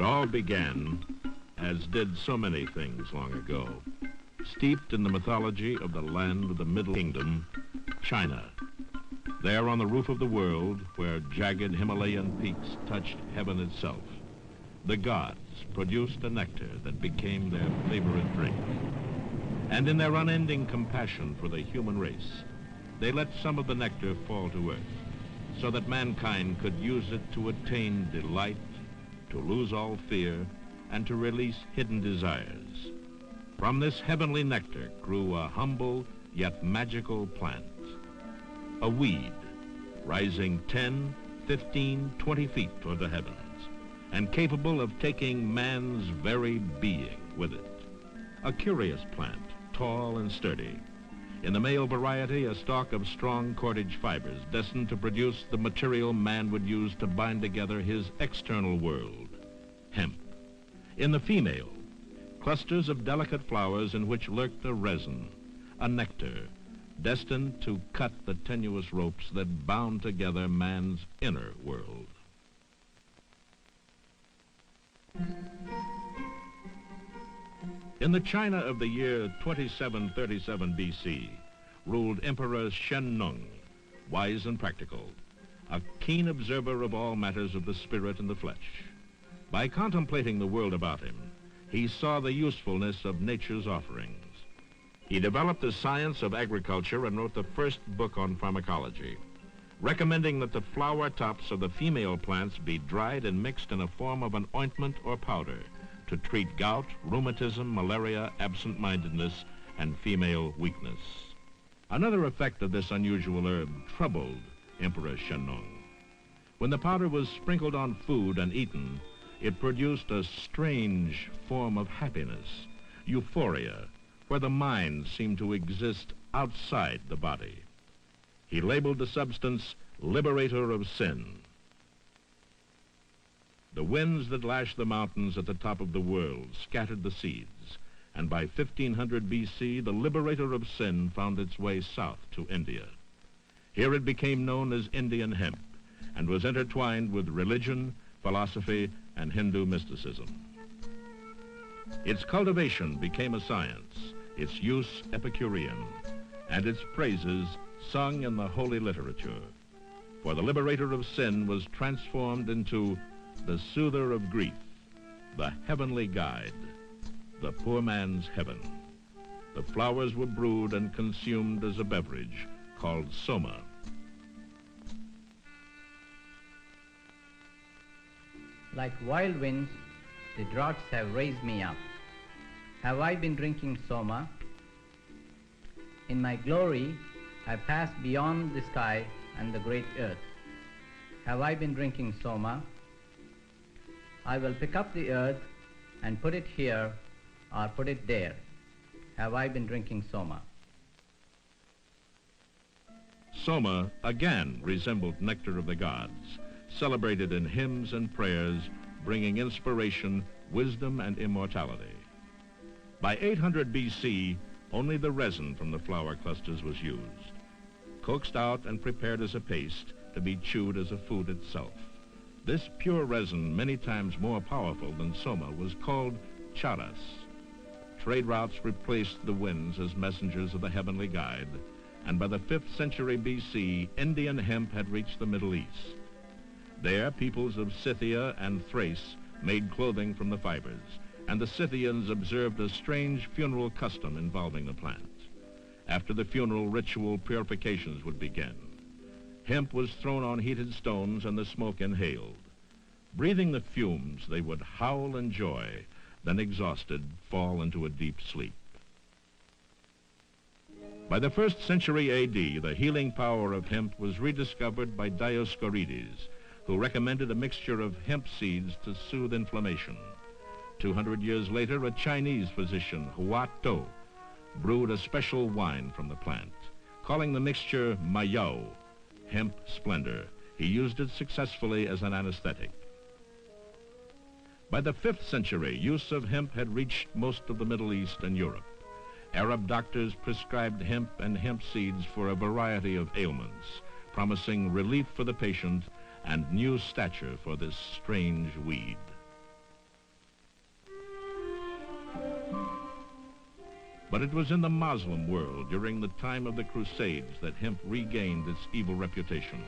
all began, as did so many things long ago, steeped in the mythology of the land of the Middle Kingdom, China. There on the roof of the world, where jagged Himalayan peaks touched heaven itself, the gods produced a nectar that became their favorite drink. And in their unending compassion for the human race, they let some of the nectar fall to earth, so that mankind could use it to attain delight, to lose all fear, and to release hidden desires. From this heavenly nectar grew a humble yet magical plant, a weed rising 10, 15, 20 feet toward the heavens, and capable of taking man's very being with it. A curious plant, tall and sturdy. In the male variety, a stalk of strong cordage fibers destined to produce the material man would use to bind together his external world, hemp. In the female, clusters of delicate flowers in which lurked a resin, a nectar, destined to cut the tenuous ropes that bound together man's inner world. In the China of the year 2737 BC, ruled Emperor Shen Nung, wise and practical, a keen observer of all matters of the spirit and the flesh. By contemplating the world about him, he saw the usefulness of nature's offerings. He developed the science of agriculture and wrote the first book on pharmacology, recommending that the flower tops of the female plants be dried and mixed in a form of an ointment or powder to treat gout, rheumatism, malaria, absent-mindedness, and female weakness. Another effect of this unusual herb troubled Emperor Shen Nung. When the powder was sprinkled on food and eaten, it produced a strange form of happiness, euphoria, where the mind seemed to exist outside the body. He labeled the substance liberator of sin. The winds that lashed the mountains at the top of the world scattered the seeds, and by 1500 BC, the liberator of sin found its way south to India. Here it became known as Indian hemp and was intertwined with religion, philosophy, and Hindu mysticism. Its cultivation became a science, its use Epicurean, and its praises sung in the holy literature. For the liberator of sin was transformed into the soother of grief, the heavenly guide, the poor man's heaven. The flowers were brewed and consumed as a beverage called soma. Like wild winds, the droughts have raised me up. Have I been drinking soma? In my glory, I passed beyond the sky and the great earth. Have I been drinking soma? I will pick up the earth and put it here or put it there. Have I been drinking soma? Soma again resembled nectar of the gods, celebrated in hymns and prayers, bringing inspiration, wisdom, and immortality. By 800 BC, only the resin from the flower clusters was used, coaxed out and prepared as a paste to be chewed as a food itself. This pure resin, many times more powerful than soma, was called charas. Trade routes replaced the winds as messengers of the heavenly guide, and by the 5th century BC, Indian hemp had reached the Middle East. There, peoples of Scythia and Thrace made clothing from the fibers, and the Scythians observed a strange funeral custom involving the plant. After the funeral ritual, purifications would begin. Hemp was thrown on heated stones and the smoke inhaled. Breathing the fumes, they would howl in joy, then exhausted, fall into a deep sleep. By the 1st century AD, the healing power of hemp was rediscovered by Dioscorides, who recommended a mixture of hemp seeds to soothe inflammation. 200 years later, a Chinese physician, Hua To, brewed a special wine from the plant, calling the mixture Mayao, hemp splendor. He used it successfully as an anesthetic. By the 5th century, use of hemp had reached most of the Middle East and Europe. Arab doctors prescribed hemp and hemp seeds for a variety of ailments, promising relief for the patient and new stature for this strange weed. But it was in the Muslim world during the time of the Crusades that hemp regained its evil reputation.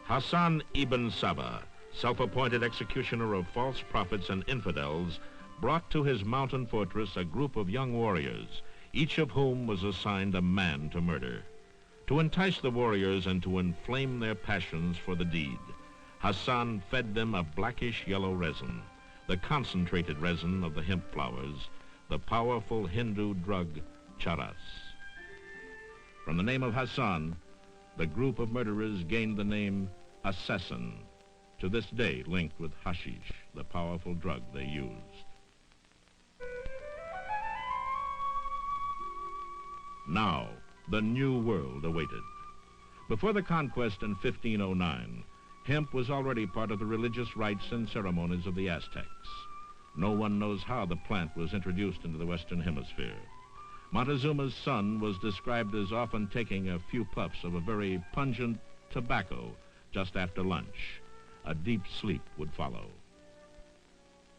Hassan ibn Sabah, self-appointed executioner of false prophets and infidels, brought to his mountain fortress a group of young warriors, each of whom was assigned a man to murder. To entice the warriors and to inflame their passions for the deed, Hassan fed them a blackish yellow resin, the concentrated resin of the hemp flowers, the powerful Hindu drug charas. From the name of Hassan, the group of murderers gained the name assassin, to this day linked with hashish, the powerful drug they used. Now, the new world awaited. Before the conquest in 1509, hemp was already part of the religious rites and ceremonies of the Aztecs. No one knows how the plant was introduced into the Western Hemisphere. Montezuma's son was described as often taking a few puffs of a very pungent tobacco just after lunch. A deep sleep would follow.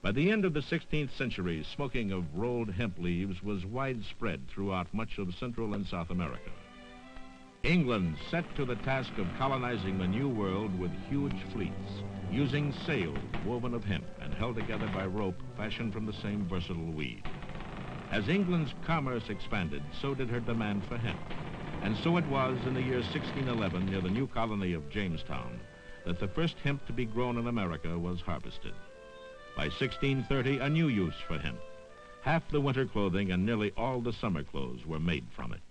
By the end of the 16th century, smoking of rolled hemp leaves was widespread throughout much of Central and South America. England set to the task of colonizing the New World with huge fleets, using sails woven of hemp and held together by rope fashioned from the same versatile weed. As England's commerce expanded, so did her demand for hemp. And so it was in the year 1611, near the new colony of Jamestown, that the first hemp to be grown in America was harvested. By 1630, a new use for hemp. Half the winter clothing and nearly all the summer clothes were made from it.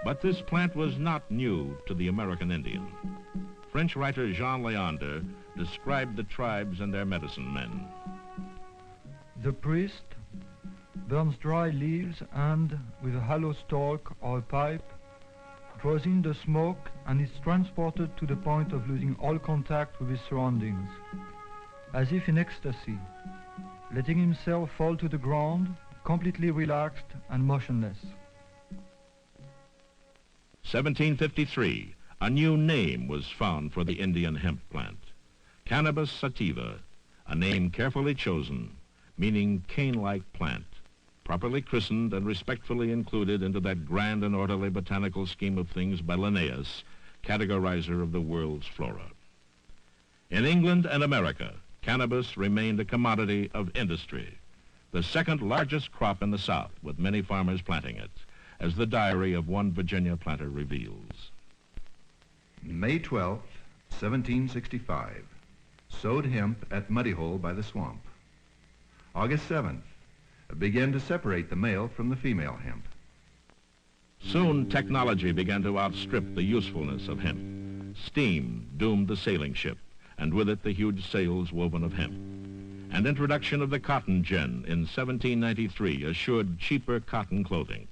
But this plant was not new to the American Indian. French writer Jean Leander described the tribes and their medicine men. The priest burns dry leaves and, with a hollow stalk or a pipe, draws in the smoke and is transported to the point of losing all contact with his surroundings, as if in ecstasy, letting himself fall to the ground, completely relaxed and motionless. 1753, a new name was found for the Indian hemp plant, Cannabis sativa, a name carefully chosen, meaning cane-like plant, properly christened and respectfully included into that grand and orderly botanical scheme of things by Linnaeus, categorizer of the world's flora. In England and America, cannabis remained a commodity of industry, the second largest crop in the South, with many farmers planting it, as the diary of one Virginia planter reveals. May 12th, 1765, sowed hemp at Muddy Hole by the swamp. August 7th, began to separate the male from the female hemp. Soon technology began to outstrip the usefulness of hemp. Steam doomed the sailing ship, and with it the huge sails woven of hemp. And introduction of the cotton gin in 1793 assured cheaper cotton clothing.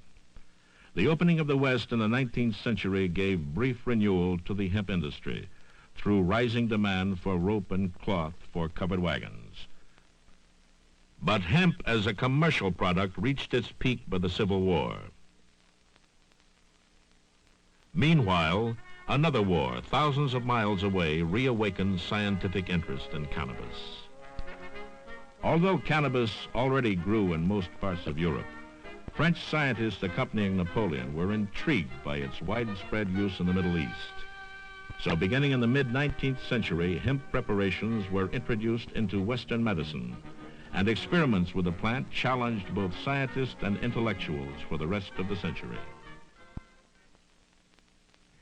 The opening of the West in the 19th century gave brief renewal to the hemp industry through rising demand for rope and cloth for covered wagons. But hemp as a commercial product reached its peak by the Civil War. Meanwhile, another war, thousands of miles away, reawakened scientific interest in cannabis. Although cannabis already grew in most parts of Europe, French scientists accompanying Napoleon were intrigued by its widespread use in the Middle East. So beginning in the mid-19th century, hemp preparations were introduced into Western medicine, and experiments with the plant challenged both scientists and intellectuals for the rest of the century.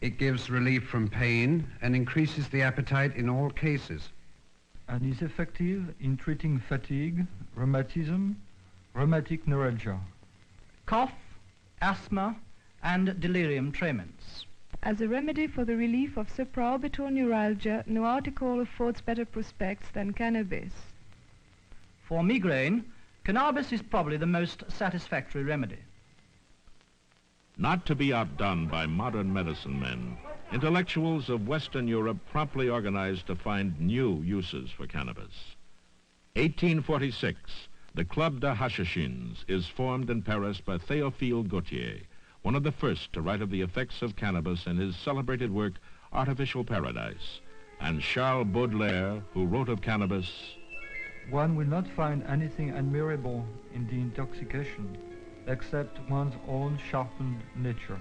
It gives relief from pain and increases the appetite in all cases. And is effective in treating fatigue, rheumatism, rheumatic neuralgia, cough, asthma, and delirium tremens. As a remedy for the relief of supraorbital neuralgia, no article affords better prospects than cannabis. For migraine, cannabis is probably the most satisfactory remedy. Not to be outdone by modern medicine men, intellectuals of Western Europe promptly organized to find new uses for cannabis. 1846, the Club des Hachachines is formed in Paris by Théophile Gautier, one of the first to write of the effects of cannabis in his celebrated work, Artificial Paradise, and Charles Baudelaire, who wrote of cannabis, One will not find anything admirable in the intoxication, except one's own sharpened nature.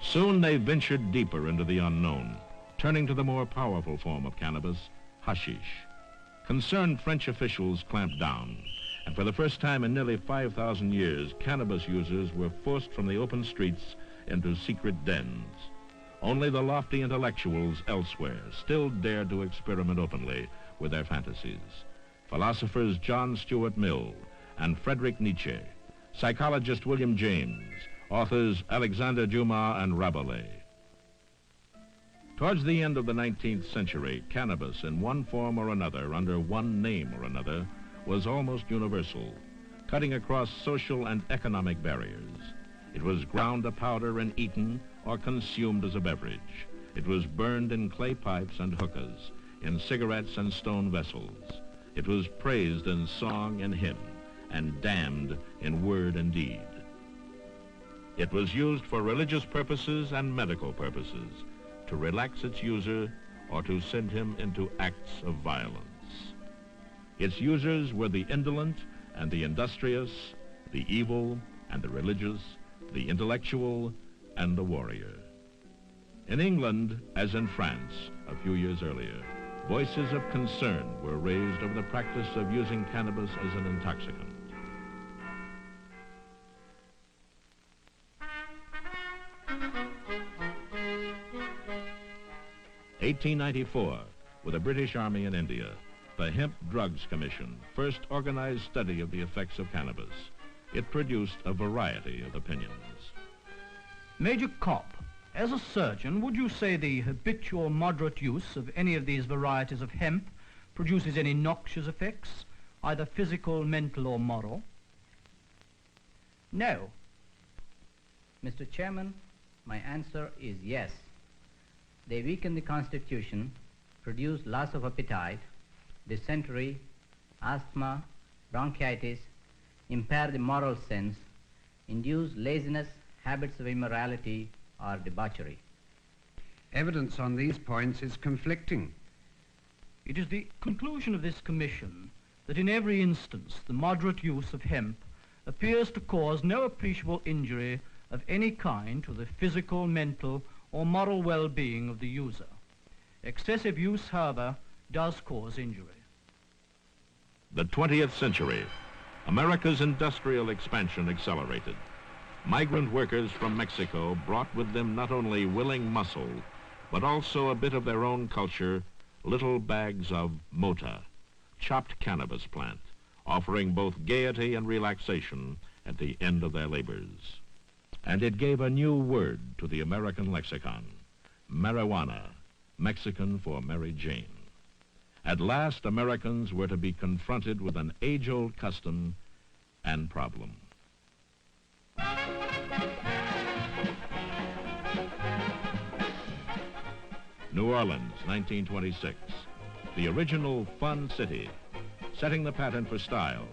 soon they ventured deeper into the unknown, turning to the more powerful form of cannabis, hashish. Concerned French officials clamped down, and for the first time in nearly 5,000 years, cannabis users were forced from the open streets into secret dens. Only the lofty intellectuals elsewhere still dared to experiment openly with their fantasies. Philosophers John Stuart Mill and Friedrich Nietzsche, psychologist William James, authors Alexander Dumas and Rabelais. Towards the end of the 19th century, cannabis in one form or another, under one name or another, was almost universal, cutting across social and economic barriers. It was ground to powder and eaten or consumed as a beverage. It was burned in clay pipes and hookahs, in cigarettes and stone vessels. It was praised in song and hymn, and damned in word and deed. It was used for religious purposes and medical purposes, to relax its user or to send him into acts of violence. Its users were the indolent and the industrious, the evil and the religious, the intellectual and the warrior. In England, as in France a few years earlier, voices of concern were raised over the practice of using cannabis as an intoxicant. (1894), with the British Army in India, the Hemp Drugs Commission first organized study of the effects of cannabis. It produced a variety of opinions. Major Kopp, as a surgeon, would you say the habitual moderate use of any of these varieties of hemp produces any noxious effects, either physical, mental, or moral? No. Mr. Chairman, my answer is yes. They weaken the constitution, produce loss of appetite, dysentery, asthma, bronchitis, impair the moral sense, induce laziness, habits of immorality, or debauchery. Evidence on these points is conflicting. It is the conclusion of this commission that in every instance the moderate use of hemp appears to cause no appreciable injury of any kind to the physical, mental, or moral well-being of the user. Excessive use, however, does cause injury. The 20th century, America's industrial expansion accelerated. Migrant workers from Mexico brought with them not only willing muscle, but also a bit of their own culture, little bags of mota, chopped cannabis plant, offering both gaiety and relaxation at the end of their labors. And it gave a new word to the American lexicon, marijuana, Mexican for Mary Jane. At last, Americans were to be confronted with an age-old custom and problem. New Orleans, 1926. The original fun city, setting the pattern for styles,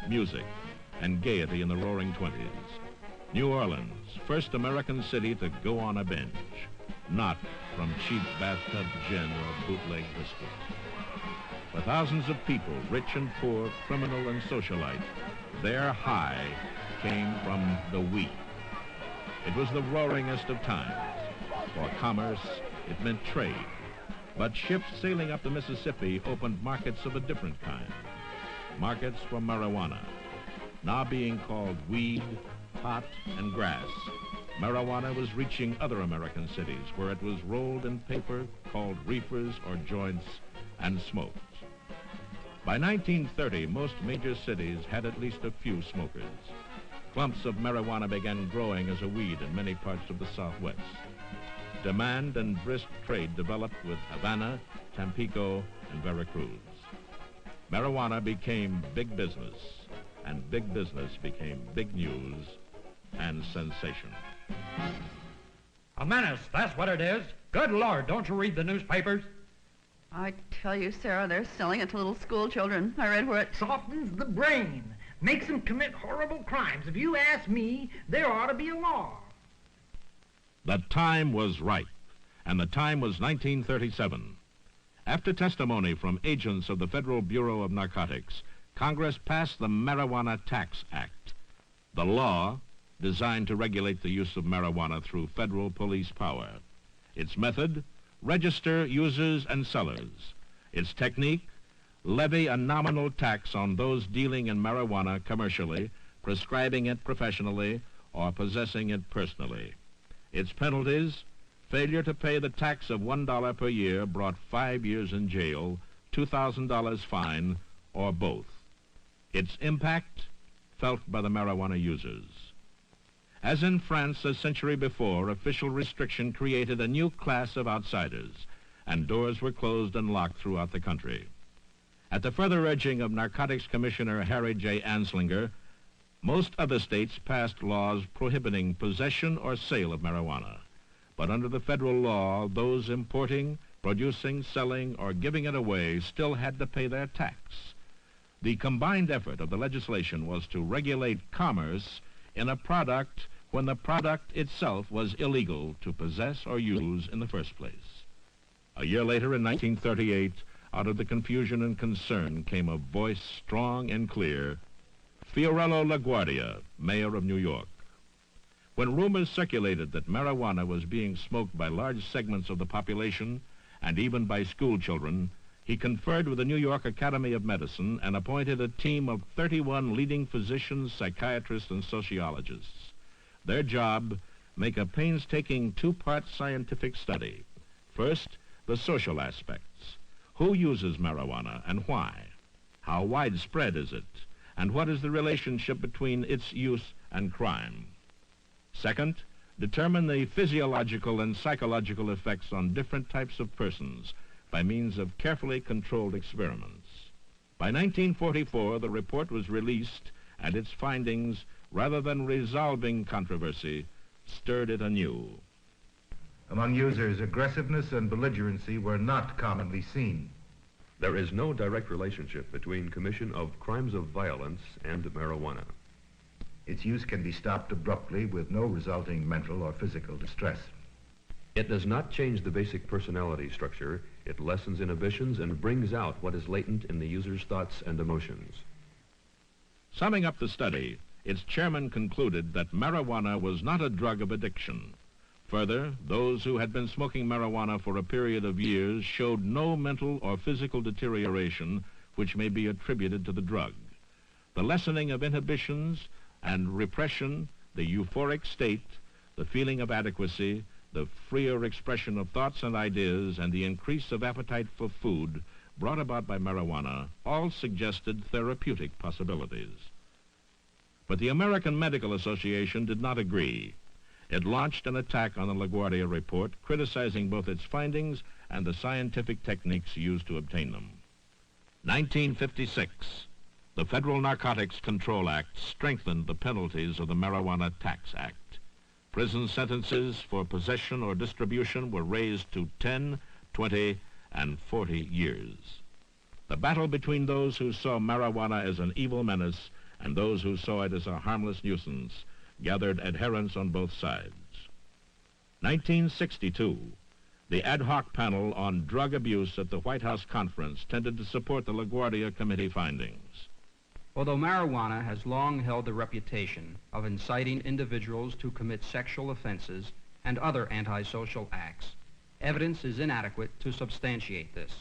music, and gaiety in the roaring 20s. New Orleans, first American city to go on a binge, not from cheap bathtub gin or bootleg whiskey. For thousands of people, rich and poor, criminal and socialite, their high came from the wheat. It was the roaringest of times. For commerce, it meant trade. But ships sailing up the Mississippi opened markets of a different kind. Markets for marijuana, now being called weed, pot, and grass. Marijuana was reaching other American cities where it was rolled in paper, called reefers or joints, and smoked. By 1930, most major cities had at least a few smokers. Clumps of marijuana began growing as a weed in many parts of the Southwest. Demand and brisk trade developed with Havana, Tampico, and Veracruz. Marijuana became big business, and big business became big news and sensation. A menace, that's what it is. Good Lord, don't you read the newspapers? I tell you, Sarah, they're selling it to little school children. I read where it Softens the brain, makes them commit horrible crimes. If you ask me, there ought to be a law. The time was ripe, and the time was 1937. After testimony from agents of the Federal Bureau of Narcotics, Congress passed the Marijuana Tax Act, the law designed to regulate the use of marijuana through federal police power. Its method, register users and sellers. Its technique, levy a nominal tax on those dealing in marijuana commercially, prescribing it professionally, or possessing it personally. Its penalties, failure to pay the tax of $1 per year brought 5 years in jail, $2,000 fine, or both. Its impact, felt by the marijuana users. As in France a century before, official restriction created a new class of outsiders, and doors were closed and locked throughout the country. At the further urging of Narcotics Commissioner Harry J. Anslinger, most other states passed laws prohibiting possession or sale of marijuana. But under the federal law, those importing, producing, selling, or giving it away still had to pay their tax. The combined effort of the legislation was to regulate commerce in a product when the product itself was illegal to possess or use in the first place. A year later, in 1938, out of the confusion and concern came a voice strong and clear, Fiorello LaGuardia, mayor of New York. When rumors circulated that marijuana was being smoked by large segments of the population and even by school children, he conferred with the New York Academy of Medicine and appointed a team of 31 leading physicians, psychiatrists, and sociologists. Their job, make a painstaking two-part scientific study. First, the social aspects. Who uses marijuana and why? How widespread is it? And what is the relationship between its use and crime? Second, determine the physiological and psychological effects on different types of persons by means of carefully controlled experiments. By 1944, the report was released, and its findings, rather than resolving controversy, stirred it anew. Among users, aggressiveness and belligerency were not commonly seen. There is no direct relationship between commission of crimes of violence and marijuana. Its use can be stopped abruptly with no resulting mental or physical distress. It does not change the basic personality structure. It lessens inhibitions and brings out what is latent in the user's thoughts and emotions. Summing up the study, its chairman concluded that marijuana was not a drug of addiction. Further, those who had been smoking marijuana for a period of years showed no mental or physical deterioration which may be attributed to the drug. The lessening of inhibitions and repression, the euphoric state, the feeling of adequacy, the freer expression of thoughts and ideas, and the increase of appetite for food brought about by marijuana all suggested therapeutic possibilities. But the American Medical Association did not agree. It launched an attack on the LaGuardia report, criticizing both its findings and the scientific techniques used to obtain them. 1956, the Federal Narcotics Control Act strengthened the penalties of the Marijuana Tax Act. Prison sentences for possession or distribution were raised to 10, 20, and 40 years. The battle between those who saw marijuana as an evil menace and those who saw it as a harmless nuisance gathered adherents on both sides. 1962, the ad hoc panel on drug abuse at the White House conference tended to support the LaGuardia Committee findings. Although marijuana has long held the reputation of inciting individuals to commit sexual offenses and other antisocial acts, evidence is inadequate to substantiate this.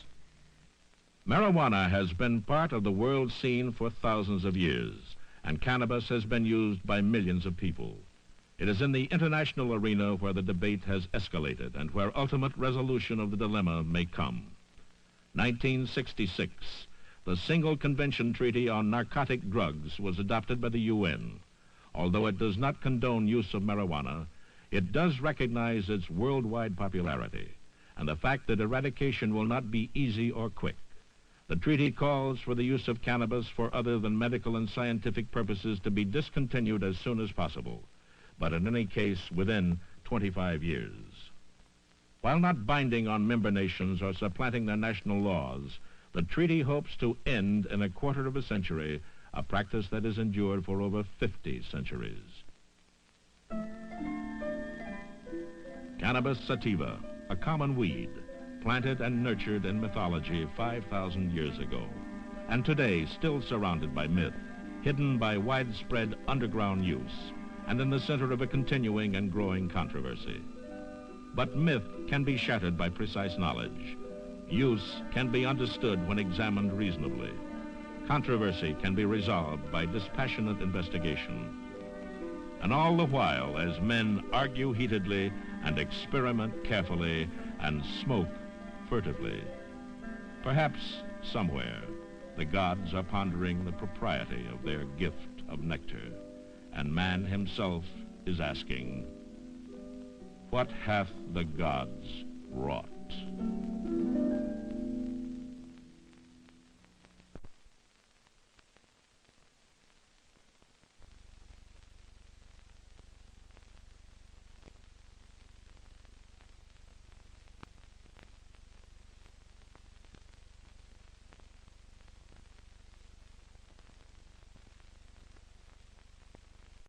Marijuana has been part of the world scene for thousands of years, and cannabis has been used by millions of people. It is in the international arena where the debate has escalated and where ultimate resolution of the dilemma may come. 1966, the Single Convention Treaty on Narcotic Drugs was adopted by the UN. Although it does not condone use of marijuana, it does recognize its worldwide popularity and the fact that eradication will not be easy or quick. The treaty calls for the use of cannabis for other than medical and scientific purposes to be discontinued as soon as possible, but in any case within 25 years. While not binding on member nations or supplanting their national laws, the treaty hopes to end in a quarter of a century a practice that has endured for over 50 centuries. Cannabis sativa, a common weed, planted and nurtured in mythology 5,000 years ago, and today still surrounded by myth, hidden by widespread underground use, and in the center of a continuing and growing controversy. But myth can be shattered by precise knowledge. Use can be understood when examined reasonably. Controversy can be resolved by dispassionate investigation. And all the while, as men argue heatedly and experiment carefully and smoke furtively, perhaps somewhere the gods are pondering the propriety of their gift of nectar, and man himself is asking, what hath the gods wrought?